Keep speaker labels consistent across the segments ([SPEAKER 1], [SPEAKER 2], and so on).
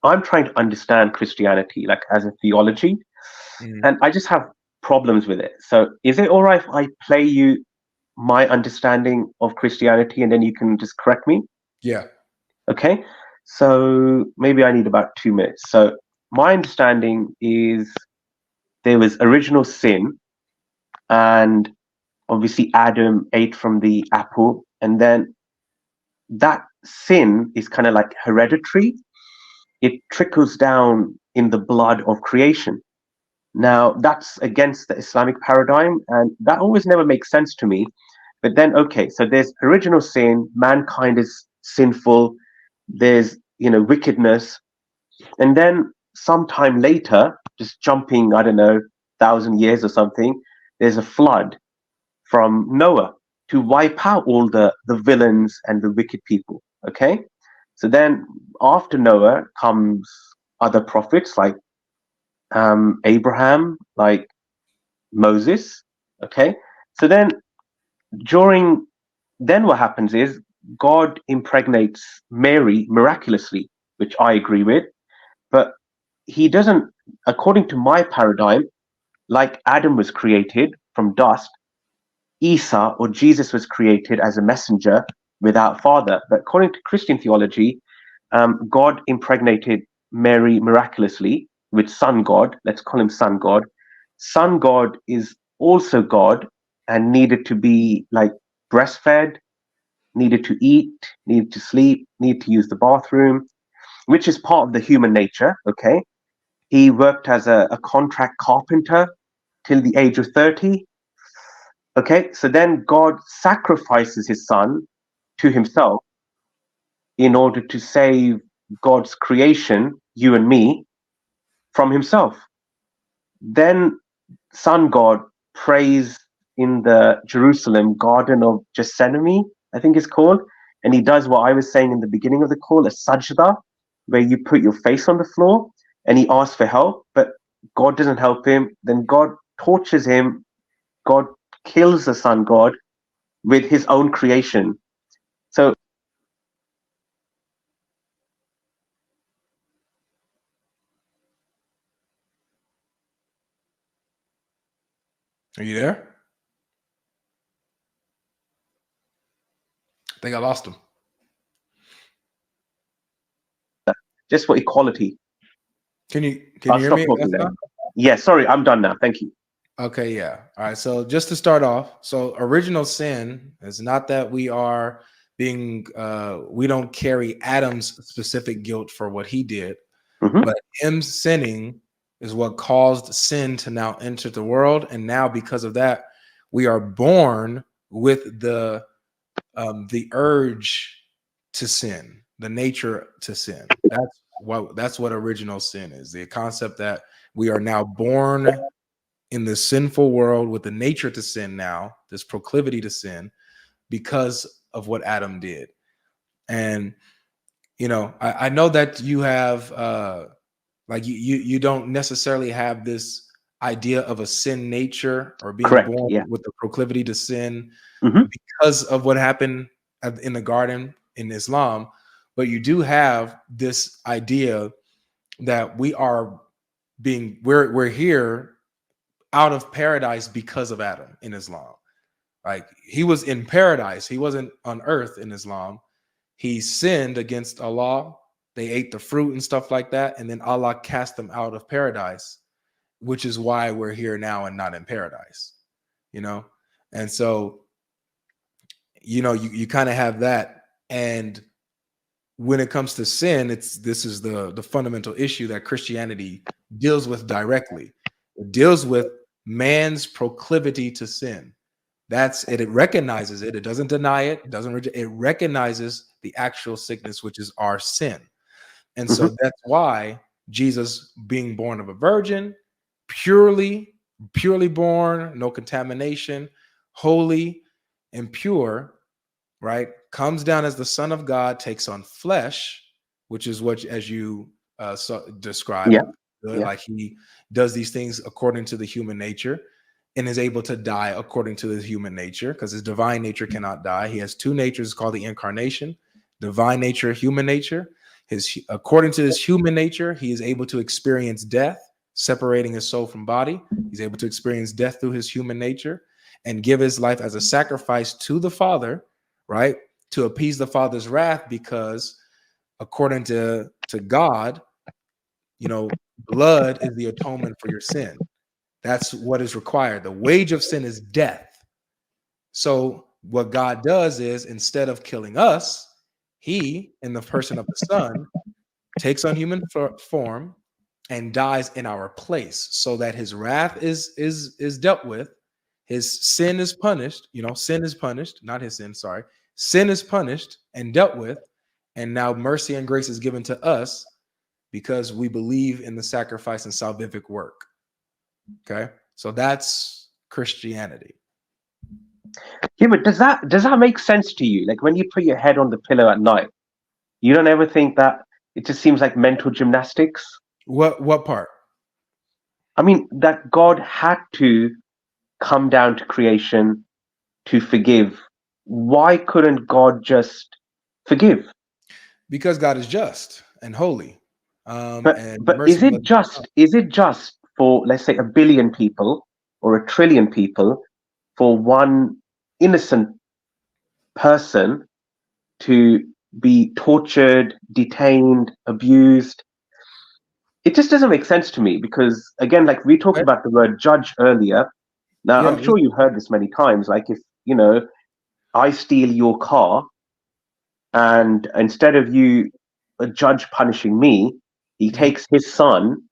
[SPEAKER 1] I'm trying to understand Christianity like as a theology,
[SPEAKER 2] Mhm.
[SPEAKER 1] and I just have problems with it. So is it all right if I play you my understanding of Christianity and then you can just correct me?
[SPEAKER 2] Yeah.
[SPEAKER 1] Okay. So maybe I need about 2 minutes. So my understanding is there was original sin, and obviously Adam ate from the apple, and then that sin is kind of like hereditary. It trickles down in the blood of creation. Now, that's against the Islamic paradigm, and that always never makes sense to me. But then, okay, so there's original sin, mankind is sinful, there's, wickedness, and then sometime later, just jumping, I don't know, 1,000 years or something, there's a flood from Noah to wipe out all the villains and the wicked people. Okay. So then after Noah comes other prophets like Abraham, like Moses. Okay. So during then what happens is God impregnates Mary miraculously, which I agree with, but he doesn't, according to my paradigm, like Adam was created from dust, Isa or Jesus was created as a messenger without father. But according to Christian theology, God impregnated Mary miraculously with Son God. Let's call him Son God. Son God is also God and needed to be like breastfed, needed to eat, needed to sleep, needed to use the bathroom, which is part of the human nature. Okay. He worked as a contract carpenter till the age of 30. Okay, so then God sacrifices his son to himself in order to save God's creation, you and me, from himself. Then Son God prays in the Jerusalem Garden of Gethsemane, I think it's called, and he does what I was saying in the beginning of the call, a sajda, where you put your face on the floor, and he asks for help, but God doesn't help him. Then God tortures him. God kills the Son God with his own creation. So
[SPEAKER 2] Are you there? I think I lost him.
[SPEAKER 1] just for equality.
[SPEAKER 2] Can
[SPEAKER 1] I'll
[SPEAKER 2] you hear
[SPEAKER 1] stop
[SPEAKER 2] me,
[SPEAKER 1] talking now.
[SPEAKER 2] Esma?
[SPEAKER 1] Yeah, sorry, I'm done now. Thank you.
[SPEAKER 2] Okay, yeah. All right. So just to start off, so original sin is not that we are being we don't carry Adam's specific guilt for what he did,
[SPEAKER 1] Hmm.
[SPEAKER 2] but him sinning is what caused sin to now enter the world. And now because of that, we are born with the urge to sin, the nature to sin. That's what original sin is. The concept that we are now born in this sinful world with the nature to sin now, this proclivity to sin because of what Adam did. And I know that you have like you don't necessarily have this idea of a sin nature or being
[SPEAKER 1] Correct.
[SPEAKER 2] born
[SPEAKER 1] Yeah.
[SPEAKER 2] with the proclivity to sin
[SPEAKER 1] Hmm.
[SPEAKER 2] because of what happened in the garden in Islam, but you do have this idea that we're here out of paradise because of Adam in Islam. Like he was in paradise, he wasn't on earth in Islam. He sinned against Allah. They ate the fruit and stuff like that, and then Allah cast them out of paradise, which is why we're here now and not in paradise. You know, and so you kind of have that. And when it comes to sin, this is the fundamental issue that Christianity deals with directly. It deals with man's proclivity to sin. That's it. It recognizes it. It doesn't deny it. It doesn't. It recognizes the actual sickness, which is our sin. And
[SPEAKER 1] Hmm.
[SPEAKER 2] so that's why Jesus, being born of a virgin, purely born, no contamination, holy and pure, right, comes down as the Son of God, takes on flesh, which is what, as you described,
[SPEAKER 1] Yeah. Yeah.
[SPEAKER 2] like he does these things according to the human nature and is able to die according to his human nature because his divine nature cannot die. He has two natures called the incarnation, divine nature, human nature. According to his human nature, he is able to experience death, separating his soul from body. He's able to experience death through his human nature and give his life as a sacrifice to the Father, right? To appease the Father's wrath, because according to God, blood is the atonement for your sin. That's what is required. The wage of sin is death. So what God does is, instead of killing us, he, in the person of the Son, takes on human form and dies in our place, so that his wrath is dealt with. His sin is punished. Sin is punished, not his sin. Sorry, sin is punished and dealt with, and now mercy and grace is given to us because we believe in the sacrifice and salvific work. Okay, so that's Christianity.
[SPEAKER 1] Yeah, but does that make sense to you? Like when you put your head on the pillow at night, you don't ever think that it just seems like mental gymnastics?
[SPEAKER 2] What part?
[SPEAKER 1] I mean, that God had to come down to creation to forgive. Why couldn't God just forgive?
[SPEAKER 2] Because God is just and holy.
[SPEAKER 1] But
[SPEAKER 2] And
[SPEAKER 1] but
[SPEAKER 2] mercy.
[SPEAKER 1] is it just for, let's say, 1 billion people or 1 trillion people, for one innocent person to be tortured, detained, abused? It just doesn't make sense to me, because again, like we talked about the word judge earlier. Now,
[SPEAKER 2] Yeah,
[SPEAKER 1] I'm sure you've heard this many times. Like if, I steal your car, and instead of a judge punishing me, he takes his son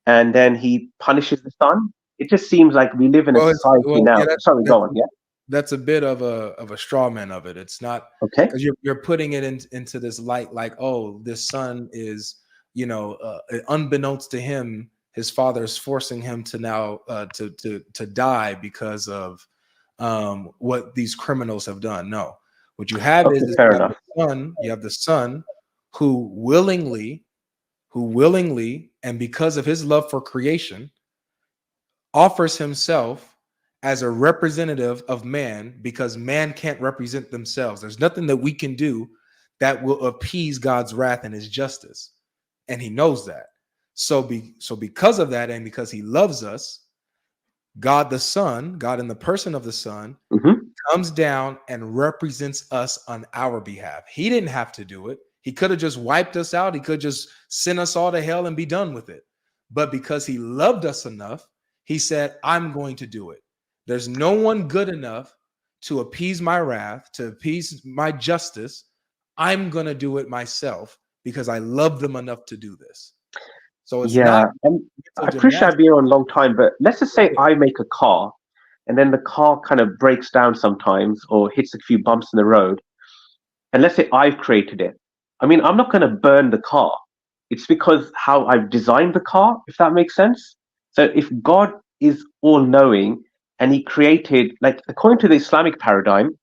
[SPEAKER 1] and then he punishes the son. It just seems like we live in a society now. Sorry, go on. Yeah.
[SPEAKER 2] that's a bit of a straw man of it. It's not,
[SPEAKER 1] Okay.
[SPEAKER 2] because you're putting it into this light, like, oh, this son is, unbeknownst to him, his father is forcing him to now to die because of what these criminals have done. No, what you have
[SPEAKER 1] Okay,
[SPEAKER 2] is
[SPEAKER 1] fair
[SPEAKER 2] you have
[SPEAKER 1] enough.
[SPEAKER 2] the son who willingly, and because of his love for creation, offers himself as a representative of man, because man can't represent themselves. There's nothing that we can do that will appease God's wrath and his justice. And he knows that. So because of that, and because he loves us, God the Son, God in the person of the Son,
[SPEAKER 1] Hmm.
[SPEAKER 2] comes down and represents us on our behalf. He didn't have to do it. He could have just wiped us out. He could just send us all to hell and be done with it. But because he loved us enough, he said, I'm going to do it. There's no one good enough to appease my wrath, to appease my justice. I'm going to do it myself because I love them enough to do this. So it's not
[SPEAKER 1] Yeah, and I
[SPEAKER 2] mental
[SPEAKER 1] appreciate I've
[SPEAKER 2] gymnastics.
[SPEAKER 1] been on a long time, but let's just say I make a car and then the car kind of breaks down sometimes or hits a few bumps in the road. And let's say I've created it. I mean, I'm not going to burn the car. It's because how I've designed the car, if that makes sense. So if God is all knowing and he created, like, according to the Islamic paradigm,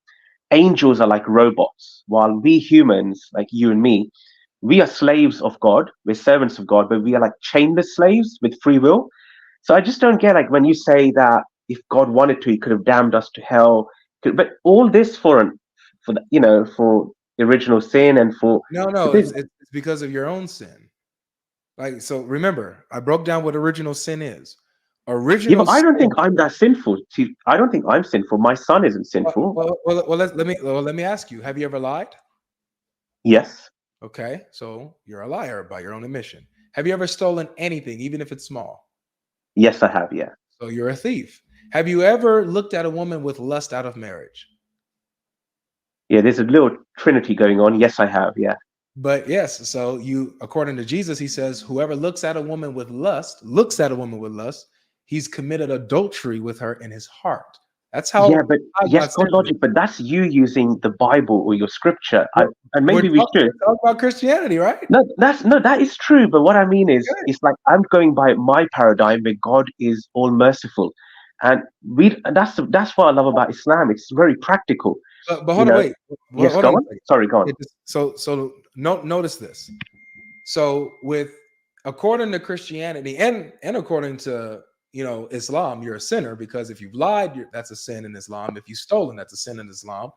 [SPEAKER 1] angels are like robots, while we humans, like you and me, we are slaves of God, we're servants of God, but we are like chainless slaves with free will. So I just don't get, like, when you say that if God wanted to, he could have damned us to hell. But all this for the original sin and for
[SPEAKER 2] No,
[SPEAKER 1] this.
[SPEAKER 2] it's because of your own sin. Like, so remember, I broke down what original sin is.
[SPEAKER 1] Yeah,
[SPEAKER 2] Original
[SPEAKER 1] but I don't think
[SPEAKER 2] sin.
[SPEAKER 1] I'm that sinful. See, I don't think I'm sinful. My son isn't sinful.
[SPEAKER 2] Let me ask you: have you ever lied?
[SPEAKER 1] Yes,
[SPEAKER 2] Okay, so you're a liar by your own admission. Have you ever stolen anything, even if it's small?
[SPEAKER 1] yes, I have. Yeah,
[SPEAKER 2] So you're a thief. Have you ever looked at a woman with lust out of marriage?
[SPEAKER 1] yeah. There's a little trinity going on. Yes, I have. Yeah.
[SPEAKER 2] But yes, so according to Jesus, he says, whoever looks at a woman with lust, he's committed adultery with her in his heart. That's
[SPEAKER 1] Yeah,
[SPEAKER 2] how
[SPEAKER 1] but yes,
[SPEAKER 2] God
[SPEAKER 1] God
[SPEAKER 2] says it.
[SPEAKER 1] logic, but that's you using the Bible or your scripture. And
[SPEAKER 2] We're
[SPEAKER 1] maybe we should.
[SPEAKER 2] talking about Christianity, right?
[SPEAKER 1] No, that is true. But what I mean is,
[SPEAKER 2] Good.
[SPEAKER 1] it's like I'm going by my paradigm where God is all merciful, and that's what I love about Islam. It's very practical.
[SPEAKER 2] But
[SPEAKER 1] You
[SPEAKER 2] hold on,
[SPEAKER 1] know.
[SPEAKER 2] wait.
[SPEAKER 1] Yes,
[SPEAKER 2] Hold
[SPEAKER 1] go
[SPEAKER 2] on a
[SPEAKER 1] on.
[SPEAKER 2] second.
[SPEAKER 1] Sorry, go on.
[SPEAKER 2] Notice this. So according to Christianity and according to Islam, you're a sinner, because if you've lied, that's a sin in Islam. If you've stolen, that's a sin in Islam.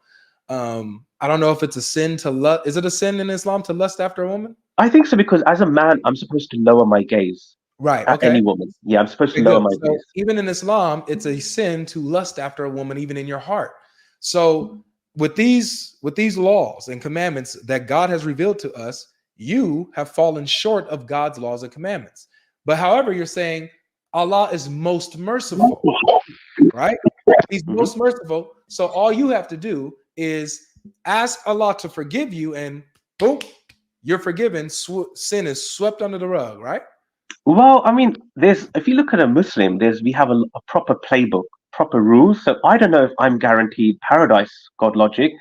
[SPEAKER 2] I don't know if it's a sin to lust. Is it a sin in Islam to lust after a woman?
[SPEAKER 1] I think so, because as a man, I'm supposed to lower my gaze
[SPEAKER 2] Right.
[SPEAKER 1] at
[SPEAKER 2] Okay.
[SPEAKER 1] any woman. Yeah, I'm supposed to
[SPEAKER 2] There you
[SPEAKER 1] lower
[SPEAKER 2] go.
[SPEAKER 1] my
[SPEAKER 2] So
[SPEAKER 1] gaze.
[SPEAKER 2] even in Islam, it's a sin to lust after a woman, even in your heart. So with these laws and commandments that God has revealed to us, you have fallen short of God's laws and commandments. But however, you're saying Allah is most merciful, right? He's
[SPEAKER 1] Hmm.
[SPEAKER 2] most merciful. So all you have to do is ask Allah to forgive you, and boom, you're forgiven. Sin is swept under the rug, right?
[SPEAKER 1] Well, I mean, there's if you look at a Muslim, we have a proper playbook, proper rules. So I don't know if I'm guaranteed paradise, God logic,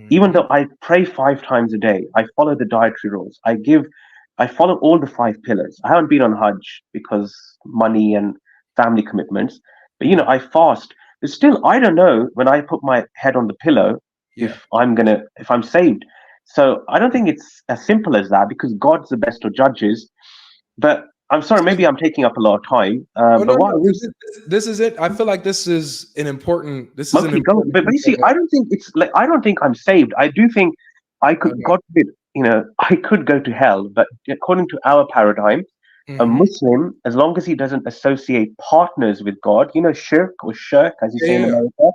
[SPEAKER 1] even
[SPEAKER 2] Mhm.
[SPEAKER 1] though I pray 5 times a day. I follow the dietary rules. I follow all the 5 pillars. I haven't been on Hajj because money and family commitments, but
[SPEAKER 2] Yeah.
[SPEAKER 1] I fast. But still, I don't know when I put my head on the pillow
[SPEAKER 2] Yeah.
[SPEAKER 1] if I'm saved. So I don't think it's as simple as that because God's the best of judges. But I'm sorry,
[SPEAKER 2] Excuse
[SPEAKER 1] maybe
[SPEAKER 2] me.
[SPEAKER 1] I'm taking up a lot of time.
[SPEAKER 2] Oh
[SPEAKER 1] But
[SPEAKER 2] no,
[SPEAKER 1] what I
[SPEAKER 2] no.
[SPEAKER 1] will
[SPEAKER 2] This is it. I feel like this is an important. This is an
[SPEAKER 1] okay, go.
[SPEAKER 2] important
[SPEAKER 1] But
[SPEAKER 2] piece
[SPEAKER 1] you
[SPEAKER 2] of
[SPEAKER 1] see,
[SPEAKER 2] it.
[SPEAKER 1] I don't think it's like I don't think I'm saved. I do think I could,
[SPEAKER 2] Okay.
[SPEAKER 1] God forbid, I could go to hell. But according to our paradigm, a
[SPEAKER 2] Hmm.
[SPEAKER 1] Muslim, as long as he doesn't associate partners with God, shirk or shirk, as you
[SPEAKER 2] Yeah,
[SPEAKER 1] say in
[SPEAKER 2] yeah,
[SPEAKER 1] America,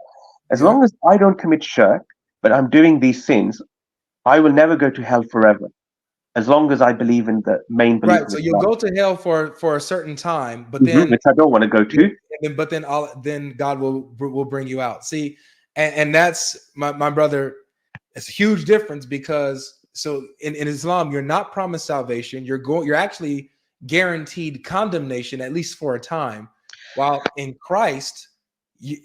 [SPEAKER 1] as
[SPEAKER 2] yeah.
[SPEAKER 1] long as I don't commit shirk, but I'm doing these sins, I will never go to hell forever. As long as I believe in the main belief
[SPEAKER 2] Right.
[SPEAKER 1] of
[SPEAKER 2] So you'll
[SPEAKER 1] Islam,
[SPEAKER 2] go to hell for a certain time, but then
[SPEAKER 1] which I don't want to go to.
[SPEAKER 2] then God will bring you out. See, and that's my brother. It's a huge difference because so in Islam you're not promised salvation. You're actually guaranteed condemnation at least for a time. While in Christ,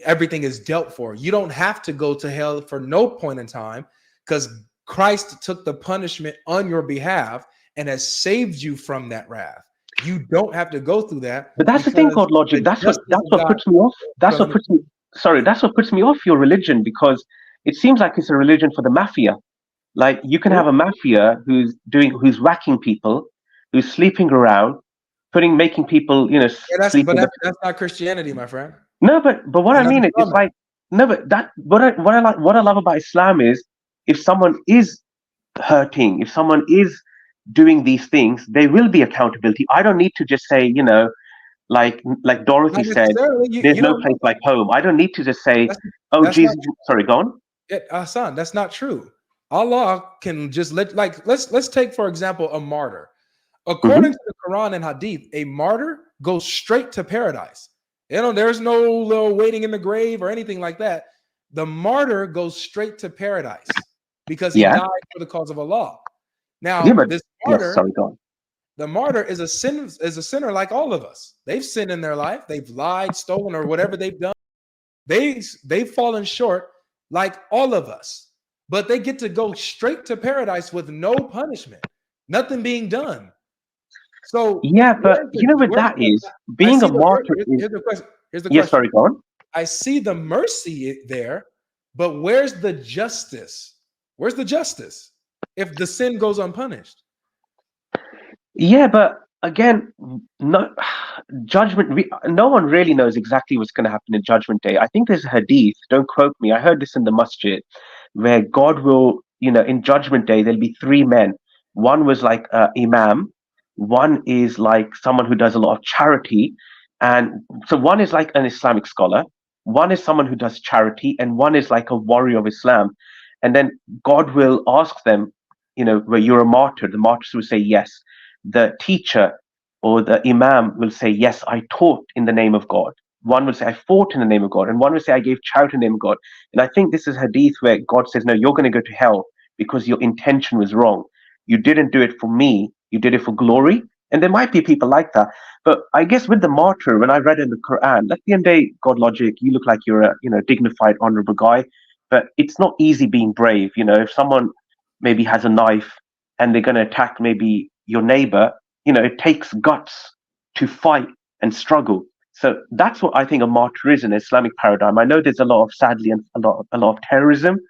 [SPEAKER 2] everything is dealt for. You don't have to go to hell for no point in time because Christ took the punishment on your behalf and has saved you from that wrath. You don't have to go through that
[SPEAKER 1] But that's the thing
[SPEAKER 2] because
[SPEAKER 1] called logic.
[SPEAKER 2] the
[SPEAKER 1] That's what
[SPEAKER 2] justice
[SPEAKER 1] that's
[SPEAKER 2] of
[SPEAKER 1] what
[SPEAKER 2] God.
[SPEAKER 1] puts me off. That's
[SPEAKER 2] But let
[SPEAKER 1] what
[SPEAKER 2] me,
[SPEAKER 1] puts me sorry, that's what puts me off your religion because it seems like it's a religion for the mafia. Like you can have a mafia who's whacking people, who's sleeping around, making people,
[SPEAKER 2] yeah,
[SPEAKER 1] sleep
[SPEAKER 2] but
[SPEAKER 1] with the
[SPEAKER 2] that's not Christianity, my friend.
[SPEAKER 1] no, but what
[SPEAKER 2] It's
[SPEAKER 1] I
[SPEAKER 2] not
[SPEAKER 1] mean is it's
[SPEAKER 2] Islamic.
[SPEAKER 1] like no, but that what I love about Islam is if someone is hurting, if someone is doing these things, there will be accountability. I don't need to just say, like Dorothy
[SPEAKER 2] Not
[SPEAKER 1] said,
[SPEAKER 2] necessarily.
[SPEAKER 1] there's
[SPEAKER 2] You
[SPEAKER 1] no
[SPEAKER 2] don't
[SPEAKER 1] place
[SPEAKER 2] know.
[SPEAKER 1] like home. I don't need to just say,
[SPEAKER 2] That's
[SPEAKER 1] oh,
[SPEAKER 2] that's not
[SPEAKER 1] Jesus, sorry, go on.
[SPEAKER 2] it, Hassan. That's not true. Allah can just let's take for example a martyr. According
[SPEAKER 1] Hmm.
[SPEAKER 2] to the Quran and Hadith, a martyr goes straight to paradise. There's no little waiting in the grave or anything like that. The martyr goes straight to paradise because he
[SPEAKER 1] Yeah.
[SPEAKER 2] died for the cause of Allah.
[SPEAKER 1] Yeah,
[SPEAKER 2] Now,
[SPEAKER 1] but
[SPEAKER 2] this
[SPEAKER 1] yes,
[SPEAKER 2] martyr,
[SPEAKER 1] sorry, go on.
[SPEAKER 2] the martyr is a sinner like all of us. They've sinned in their life. They've lied, stolen, or whatever they've done. They've fallen short like all of us. But they get to go straight to paradise with no punishment, nothing being done. So
[SPEAKER 1] Yeah, but you know what that is?
[SPEAKER 2] I
[SPEAKER 1] Being a
[SPEAKER 2] see the
[SPEAKER 1] martyr is,
[SPEAKER 2] here's the question. Here's the
[SPEAKER 1] yes,
[SPEAKER 2] question.
[SPEAKER 1] sorry, go on.
[SPEAKER 2] I see the mercy there, but where's the justice? Where's the justice if the sin goes unpunished?
[SPEAKER 1] Yeah, but again, no judgment. No one really knows exactly what's going to happen in Judgment Day. I think there's a hadith. Don't quote me. I heard this in the masjid, where God will, in Judgment Day, there'll be 3 men. One was like imam. One is like someone who does a lot of charity, and so one is like an Islamic scholar. One is someone who does charity, and one is like a warrior of Islam. And then God will ask them, where you're a martyr. The martyrs will say yes. The teacher or the imam will say, yes, I taught in the name of God. One will say, I fought in the name of God. And one will say, I gave charity in the name of God. And I think this is hadith where God says, no, you're going to go to hell because your intention was wrong. You didn't do it for me. You did it for glory. And there might be people like that. But I guess with the martyr, when I read in the Quran, at the end of the day, God logic, you look like you're a dignified, honorable guy. But it's not easy being brave. If someone maybe has a knife and they're going to attack maybe your neighbor, it takes guts to fight and struggle. So that's what I think a martyr is in Islamic paradigm. I know there's a lot of, sadly, and a lot of terrorism,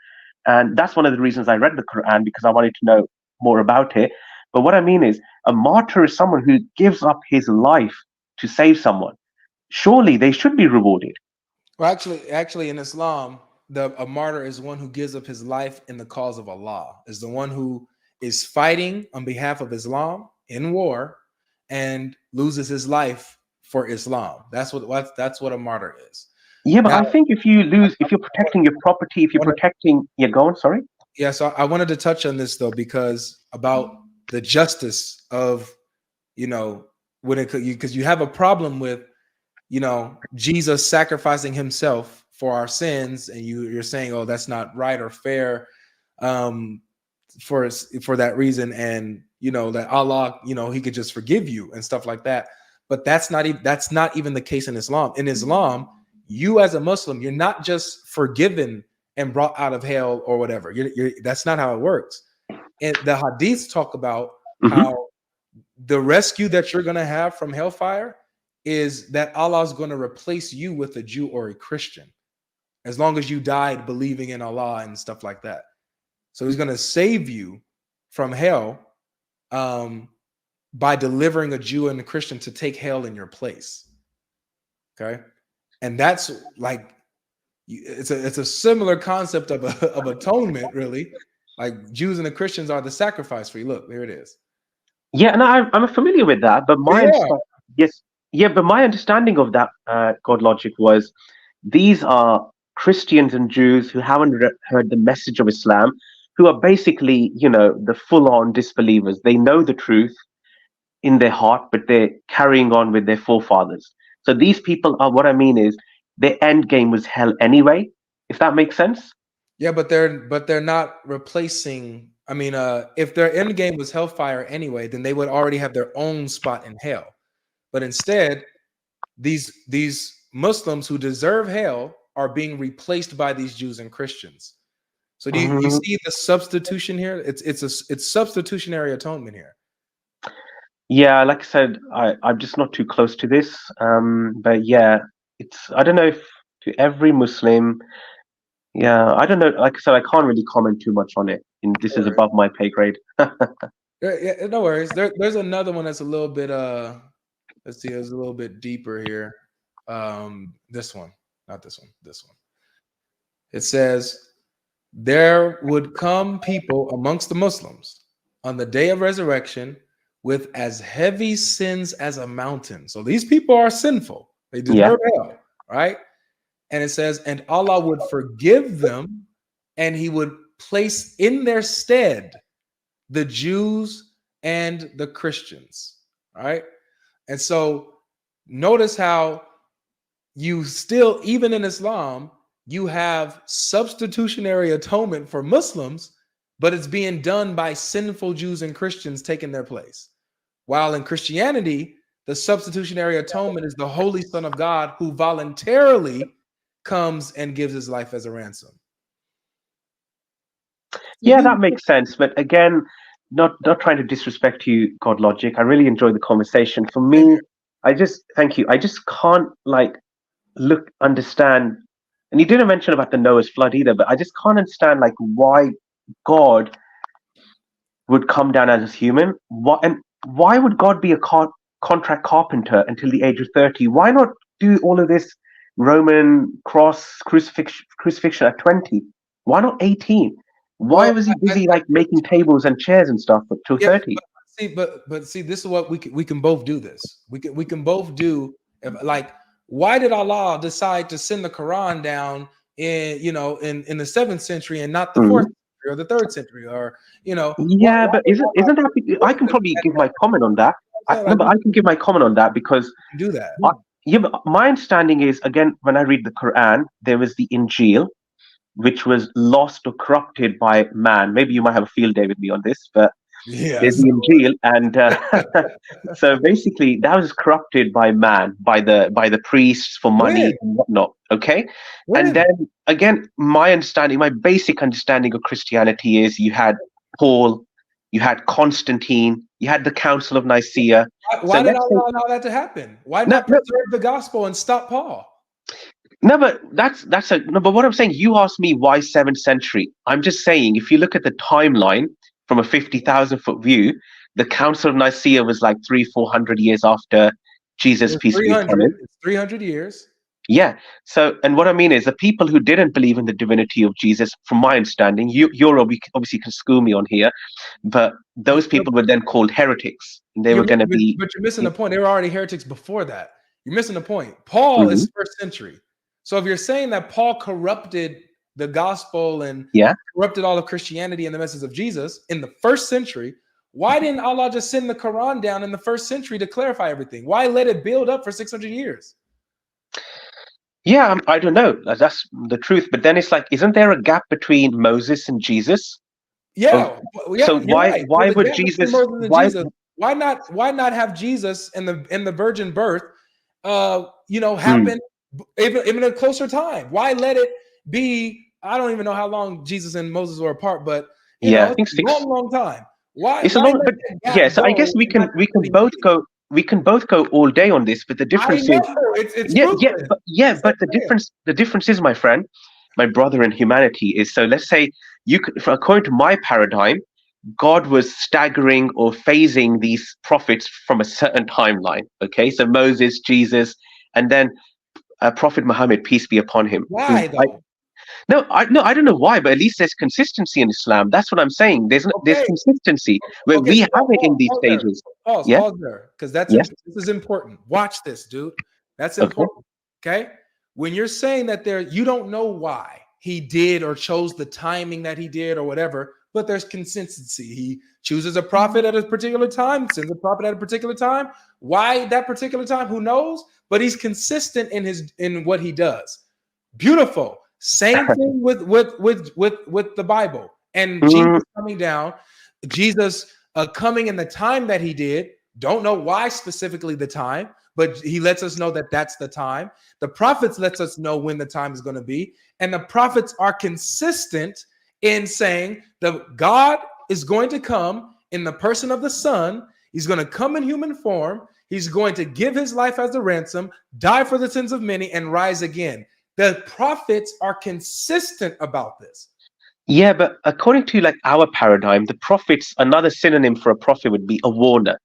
[SPEAKER 1] and that's one of the reasons I read the Quran because I wanted to know more about it. But what I mean is, a martyr is someone who gives up his life to save someone. Surely they should be rewarded.
[SPEAKER 2] Well, actually, in Islam, a martyr is one who gives up his life in the cause of Allah. Is the one who is fighting on behalf of Islam in war and loses his life for Islam. That's what a martyr is.
[SPEAKER 1] Yeah, but
[SPEAKER 2] Now,
[SPEAKER 1] I think if you're protecting your property, if you're protecting, yeah, go on, sorry.
[SPEAKER 2] yeah, so I wanted to touch on this though, because about the justice of, when it, because you have a problem with, Jesus sacrificing himself for our sins, and you're saying, oh, that's not right or fair, for that reason, and that Allah, he could just forgive you and stuff like that. But that's not even the case in Islam. In Islam, you as a Muslim, you're not just forgiven and brought out of hell or whatever. That's not how it works. And the hadiths talk about how the rescue that you're going to have from hellfire is that Allah is going to replace you with a Jew or a Christian, as long as you died believing in Allah and stuff like that. So he's going to save you from hell by delivering a Jew and a Christian to take hell in your place. Okay. And that's like, it's a similar concept of atonement, really. Like Jews and the Christians are the sacrifice for you. Look, there it is.
[SPEAKER 1] Yeah, and I'm familiar with that, but my understanding of that Godlogic was these are Christians and Jews who haven't heard the message of Islam, who are basically, the full-on disbelievers. They know the truth in their heart, but they're carrying on with their forefathers. So these people are, what I mean is, their end game was hell anyway, if that makes sense.
[SPEAKER 2] Yeah, but they're not replacing. I mean, if their end game was hellfire anyway, then they would already have their own spot in hell. But instead, these Muslims who deserve hell are being replaced by these Jews and Christians. So do you see the substitution here? It's substitutionary atonement here.
[SPEAKER 1] Yeah, like I said, I'm just not too close to this. But yeah, I don't know if to every Muslim. Yeah, I don't know. Like I said, I can't really comment too much on it. And this is above my pay grade.
[SPEAKER 2] Yeah, no worries. There's another one that's a little bit let's see, it's a little bit deeper here. This one, not this one, this one. It says, there would come people amongst the Muslims on the day of resurrection with as heavy sins as a mountain. So these people are sinful. They deserve hell, right? And it says, and Allah would forgive them, and he would place in their stead the Jews and the Christians, right? And so notice how you still, even in Islam, you have substitutionary atonement for Muslims, but it's being done by sinful Jews and Christians taking their place. While in Christianity, the substitutionary atonement is the Holy Son of God who voluntarily comes and gives his life as a ransom.
[SPEAKER 1] Yeah, that makes sense. But again, not trying to disrespect you, Godlogic. I really enjoyed the conversation. For me, thank you. I just can't understand. And you didn't mention about the Noah's flood either, but I just can't understand why God would come down as a human. Why would God be a contract carpenter until the age of 30? Why not do all of this Roman cross crucifixion at 20? Why not 18? Why was he busy making tables and chairs and stuff till 30?
[SPEAKER 2] But see, this is what we can both do. This we can both do. Why did Allah decide to send the Quran down in the 7th century and not the 4th century or the 3rd century, or
[SPEAKER 1] Yeah, but isn't that? I can probably give my comment on that. I can give my comment on that because
[SPEAKER 2] do that.
[SPEAKER 1] But my understanding is, again, when I read the Quran, there was the Injil, which was lost or corrupted by man. Maybe you might have a field day with me on this, but there's the Injil, and so basically that was corrupted by man, by the priests for money and whatnot. Okay, and then again, my basic understanding of Christianity is you had Paul, you had Constantine, you had the Council of Nicaea.
[SPEAKER 2] Why did Allah allow that to happen? Why not preserve the gospel and stop Paul?
[SPEAKER 1] No, but but what I'm saying, you asked me why 7th century. I'm just saying, if you look at the timeline from a 50,000-foot view, the Council of Nicaea was 300-400 years after Jesus, peace be upon him.
[SPEAKER 2] It's 300 years.
[SPEAKER 1] Yeah. So, and what I mean is the people who didn't believe in the divinity of Jesus, from my understanding, you're obviously can school me on here, but those people were then called heretics. And they were going to be.
[SPEAKER 2] But you're missing the point. They were already heretics before that. You're missing the point. Paul
[SPEAKER 1] Mhm.
[SPEAKER 2] is first century. So if you're saying that Paul corrupted the gospel and
[SPEAKER 1] Yeah.
[SPEAKER 2] corrupted all of Christianity and the message of Jesus in the first century, why didn't Allah just send the Quran down in the first century to clarify everything? Why let it build up for 600 years?
[SPEAKER 1] Yeah, I don't know. That's the truth. But then it's like, isn't there a gap between Moses and Jesus?
[SPEAKER 2] Yeah, yeah,
[SPEAKER 1] So
[SPEAKER 2] you're right. So
[SPEAKER 1] why
[SPEAKER 2] the
[SPEAKER 1] would
[SPEAKER 2] gap between
[SPEAKER 1] Jesus
[SPEAKER 2] Moses and
[SPEAKER 1] why
[SPEAKER 2] Jesus, why not have Jesus and the virgin birth
[SPEAKER 1] Hmm.
[SPEAKER 2] happen even a closer time? Why let it be? I don't even know how long Jesus and Moses were apart, but
[SPEAKER 1] Yeah, I think
[SPEAKER 2] it's a
[SPEAKER 1] six.
[SPEAKER 2] long time. Why
[SPEAKER 1] It's a
[SPEAKER 2] let
[SPEAKER 1] long, but
[SPEAKER 2] that
[SPEAKER 1] yeah.
[SPEAKER 2] gap
[SPEAKER 1] So I guess
[SPEAKER 2] go and not
[SPEAKER 1] we can both go all day on this. But the
[SPEAKER 2] I
[SPEAKER 1] difference is,
[SPEAKER 2] know it's
[SPEAKER 1] yeah,
[SPEAKER 2] fruitless.
[SPEAKER 1] but
[SPEAKER 2] That's what I'm saying.
[SPEAKER 1] the difference is, my friend, my brother in humanity is. So let's say you could, according to my paradigm, God was staggering or phasing these prophets from a certain timeline. Okay, so Moses, Jesus, and then Prophet Muhammad, peace be upon him, who
[SPEAKER 2] Why though?
[SPEAKER 1] no, I don't know why, but at least there's consistency in Islam. That's what I'm saying. There's
[SPEAKER 2] Okay,
[SPEAKER 1] consistency where
[SPEAKER 2] okay.
[SPEAKER 1] we
[SPEAKER 2] So
[SPEAKER 1] have it in these
[SPEAKER 2] pause there.
[SPEAKER 1] stages.
[SPEAKER 2] Pause.
[SPEAKER 1] Yeah.
[SPEAKER 2] Pause there, because
[SPEAKER 1] Yes.
[SPEAKER 2] this is important. Watch this, dude. That's
[SPEAKER 1] Okay.
[SPEAKER 2] important. Okay. When you're saying that you don't know why he did or chose the timing that he did or whatever, but there's consistency. He chooses a prophet at a particular time, sends a prophet at a particular time. Why that particular time? Who knows? But he's consistent in what he does. Beautiful. Same thing with the Bible and Jesus
[SPEAKER 1] Mm,
[SPEAKER 2] coming down. Jesus coming in the time that he did. Don't know why specifically the time, but he lets us know that that's the time. The prophets lets us know when the time is going to be, and the prophets are consistent in saying that God is going to come in the person of the Son. He's going to come in human form. He's going to give his life as a ransom, die for the sins of many, and rise again. The prophets are consistent about this.
[SPEAKER 1] yeah, but according to like our paradigm, the prophets, another synonym for a prophet would be a warner.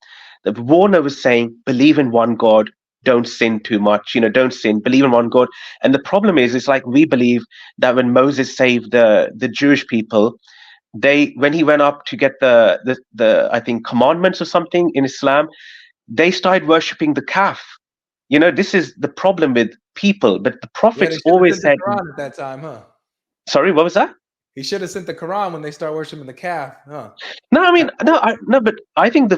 [SPEAKER 1] The warner was saying, believe in one God, don't sin too much, don't sin, believe in one God. And the problem is, it's like we believe that when Moses saved the Jewish people, when he went up to get the I think commandments or something in Islam, they started worshipping the calf. This is the problem with people. But the
[SPEAKER 2] Yeah, they
[SPEAKER 1] prophets
[SPEAKER 2] should have
[SPEAKER 1] always
[SPEAKER 2] sent the
[SPEAKER 1] said,
[SPEAKER 2] Quran at that time, huh?
[SPEAKER 1] sorry, what was that?
[SPEAKER 2] He should have sent the Quran when they start worshiping the calf, huh?
[SPEAKER 1] No, I mean, no, but I think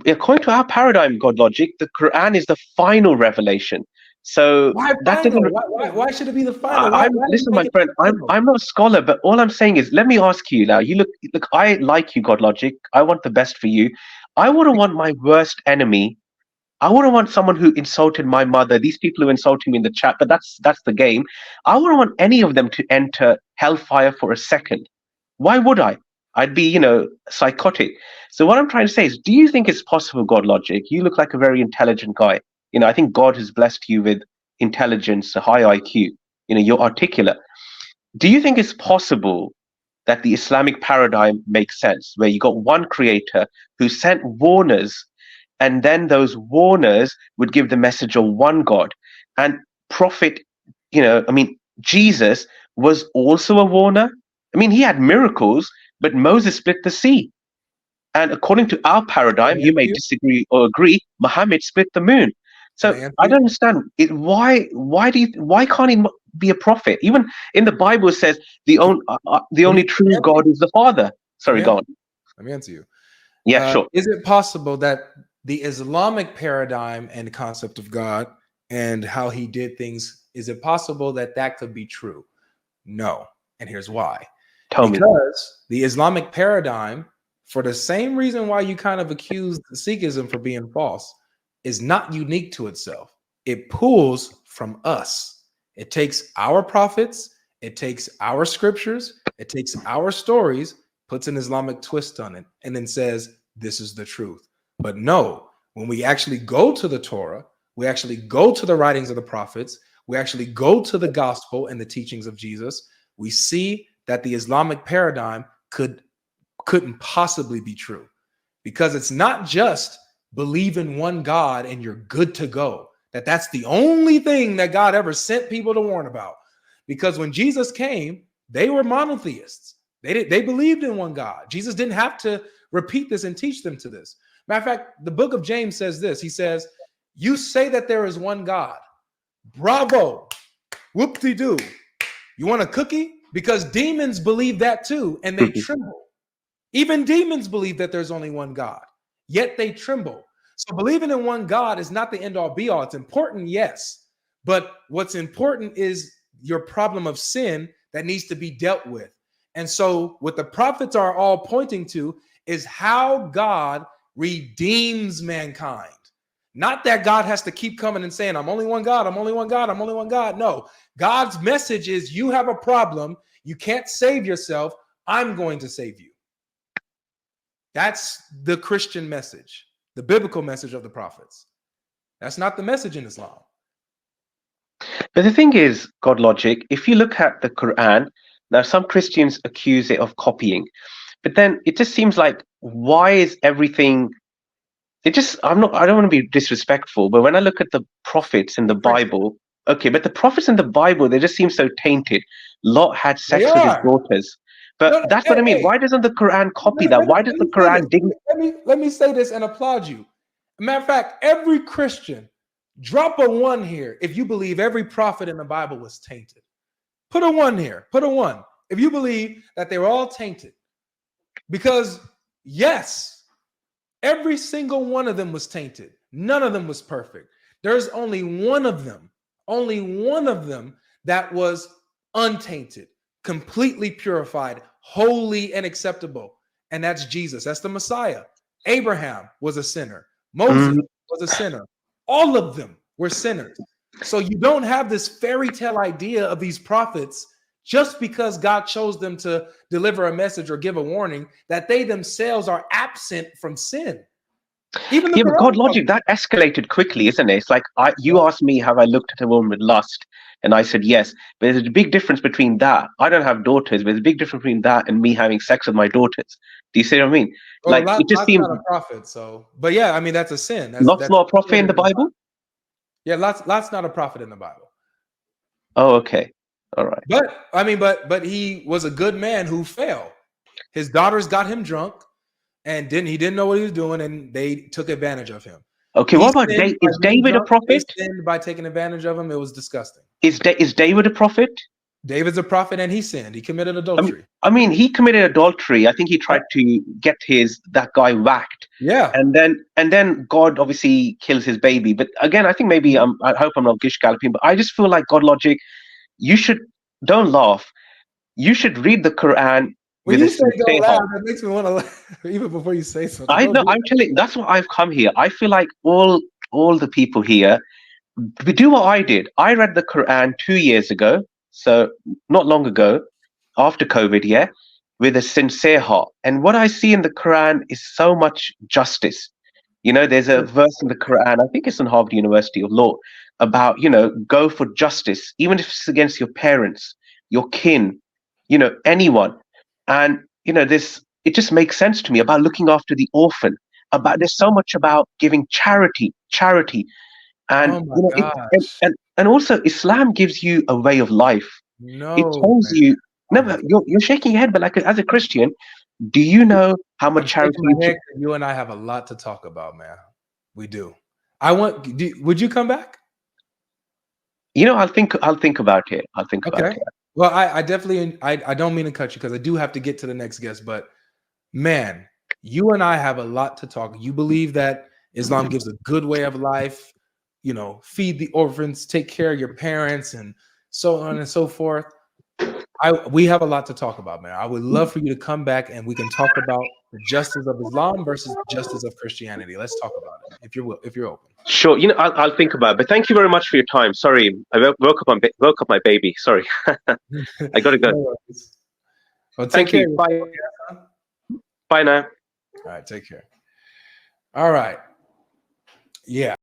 [SPEAKER 1] according to our paradigm, Godlogic, the Quran is the final revelation. So
[SPEAKER 2] Why
[SPEAKER 1] that doesn't.
[SPEAKER 2] final? Why should it be the final? Why do you
[SPEAKER 1] Listen, my
[SPEAKER 2] make it
[SPEAKER 1] friend.
[SPEAKER 2] final?
[SPEAKER 1] I'm not a scholar, but all I'm saying is, let me ask you now. You look. I like you, Godlogic. I want the best for you. I wouldn't want my worst enemy. I wouldn't want someone who insulted my mother. These people who insulted me in the chat, but that's the game. I wouldn't want any of them to enter hellfire for a second. Why would I? I'd be, psychotic. So what I'm trying to say is, do you think it's possible, God Logic? You look like a very intelligent guy. I think God has blessed you with intelligence, a high IQ. You're articulate. Do you think it's possible that the Islamic paradigm makes sense, where you got one creator who sent warners, and then those warners would give the message of one God, and prophet, I mean, Jesus was also a warner. I mean, he had miracles, but Moses split the sea. And according to our
[SPEAKER 2] Can
[SPEAKER 1] paradigm,
[SPEAKER 2] I
[SPEAKER 1] you
[SPEAKER 2] answer
[SPEAKER 1] may
[SPEAKER 2] you?
[SPEAKER 1] disagree or agree, Muhammad split the moon.
[SPEAKER 2] Can I
[SPEAKER 1] So
[SPEAKER 2] answer
[SPEAKER 1] I
[SPEAKER 2] you?
[SPEAKER 1] don't understand it. Why can't he be a prophet? Even in the Bible, it says the
[SPEAKER 2] Let
[SPEAKER 1] only
[SPEAKER 2] me
[SPEAKER 1] true
[SPEAKER 2] answer you.
[SPEAKER 1] God is the Father.
[SPEAKER 2] Let me
[SPEAKER 1] Sorry,
[SPEAKER 2] answer
[SPEAKER 1] go on.
[SPEAKER 2] you. Let me answer you.
[SPEAKER 1] Yeah, sure.
[SPEAKER 2] Is it possible that the Islamic paradigm and concept of God and how he did things, is it possible that that could be true? No. And here's why.
[SPEAKER 1] Tell me.
[SPEAKER 2] Because the Islamic paradigm, for the same reason why you kind of accused Sikhism for being false, is not unique to itself. It pulls from us. It takes our prophets, it takes our scriptures, it takes our stories, puts an Islamic twist on it, and then says, this is the truth. But no, when we actually go to the Torah, we actually go to the writings of the prophets, we actually go to the gospel and the teachings of Jesus, we see that the Islamic paradigm couldn't possibly be true, because it's not just believe in one God and you're good to go. That's the only thing that God ever sent people to warn about. Because when Jesus came, they were monotheists. They believed in one God. Jesus didn't have to repeat this and teach them to this. Matter of fact, the book of James says this. He says, you say that there is one God. Bravo. Whoop-de-doo. You want a cookie? Because demons believe that too, and they tremble. Even demons believe that there's only one God, yet they tremble. So believing in one God is not the end-all be-all. It's important, yes. But what's important is your problem of sin that needs to be dealt with. And so what the prophets are all pointing to is how God redeems mankind. Not that God has to keep coming and saying, I'm only one God, I'm only one God, I'm only one God. No, God's message is you have a problem. You can't save yourself. I'm going to save you. That's the Christian message, the biblical message of the prophets. That's not the message in Islam.
[SPEAKER 1] But the thing is, Godlogic, if you look at the Quran, now some Christians accuse it of copying, but then it just seems like, why is everything? I don't want to be disrespectful, but when I look at the prophets in the Bible, okay, but the prophets in the Bible, they just seem so tainted. Lot had sex with his daughters. But that's what I mean. Why doesn't the Quran copy that? Why does the Quran
[SPEAKER 2] let me say this and applaud you. Matter of fact, every Christian, drop a 1 here if you believe every prophet in the Bible was tainted. Put a 1 here. Put a 1 if you believe that they were all tainted. Because yes, every single one of them was tainted. None of them was perfect. There's only one of them that was untainted, completely purified, holy and acceptable. And that's Jesus. That's the Messiah. Abraham was a sinner. Moses was a sinner. All of them were sinners. So you don't have this fairy tale idea of these prophets just because God chose them to deliver a message or give a warning that they themselves are absent from sin. Even the
[SPEAKER 1] Godlogic, that escalated quickly, isn't it? It's like you asked me, have I looked at a woman with lust? And I said yes. But there's a big difference between that. I don't have daughters, but there's a big difference between that and me having sex with my daughters. Do you see what I mean?
[SPEAKER 2] Well, it just seems not a prophet. So, but yeah, I mean that's a sin.
[SPEAKER 1] Lot's not a prophet in the Bible.
[SPEAKER 2] Yeah, Lot's not a prophet in the Bible.
[SPEAKER 1] Oh, okay, all right.
[SPEAKER 2] But he was a good man who fell. His daughters got him drunk, and he didn't know what he was doing, and they took advantage of him.
[SPEAKER 1] Okay, what about David? Is David a prophet?
[SPEAKER 2] They sinned by taking advantage of him. It was disgusting.
[SPEAKER 1] Is David a prophet?
[SPEAKER 2] David's a prophet, and he sinned. He committed adultery.
[SPEAKER 1] I mean, he committed adultery. I think he tried to get that guy whacked.
[SPEAKER 2] Yeah.
[SPEAKER 1] And then God obviously kills his baby. But again, I think maybe I hope I'm not gish galloping, but I just feel like Godlogic, don't laugh. You should read the Quran.
[SPEAKER 2] When you say don't laugh, that makes me want to laugh even before you say something.
[SPEAKER 1] I know. I'm telling you, that's why I've come here. I feel like all the people here, we do what I did. I read the Quran 2 years ago. So not long ago, after COVID, with a sincere heart. And what I see in the Quran is so much justice. There's a verse in the Quran, I think it's in Harvard University of Law, about, go for justice, even if it's against your parents, your kin, anyone. And, it just makes sense to me about looking after the orphan, there's so much about giving charity. And, and also Islam gives you a way of life.
[SPEAKER 2] No,
[SPEAKER 1] it tells you. No, you're shaking your head, but like as a Christian, do you know how much charity?
[SPEAKER 2] You and I have a lot to talk about, man. We do. Would you come back?
[SPEAKER 1] I'll think about it. I'll think about it.
[SPEAKER 2] Well, I definitely. I don't mean to cut you because I do have to get to the next guest, but man, you and I have a lot to talk. You believe that Islam gives a good way of life. Feed the orphans, take care of your parents, and so on and so forth. We have a lot to talk about, man. I would love for you to come back and we can talk about the justice of Islam versus the justice of Christianity. Let's talk about it if you're open.
[SPEAKER 1] Sure. I'll think about it. But thank you very much for your time. Sorry, I woke up my baby. Sorry, I gotta go.
[SPEAKER 2] No well,
[SPEAKER 1] thank you. Bye. Bye now.
[SPEAKER 2] All right. Take care. All right. Yeah.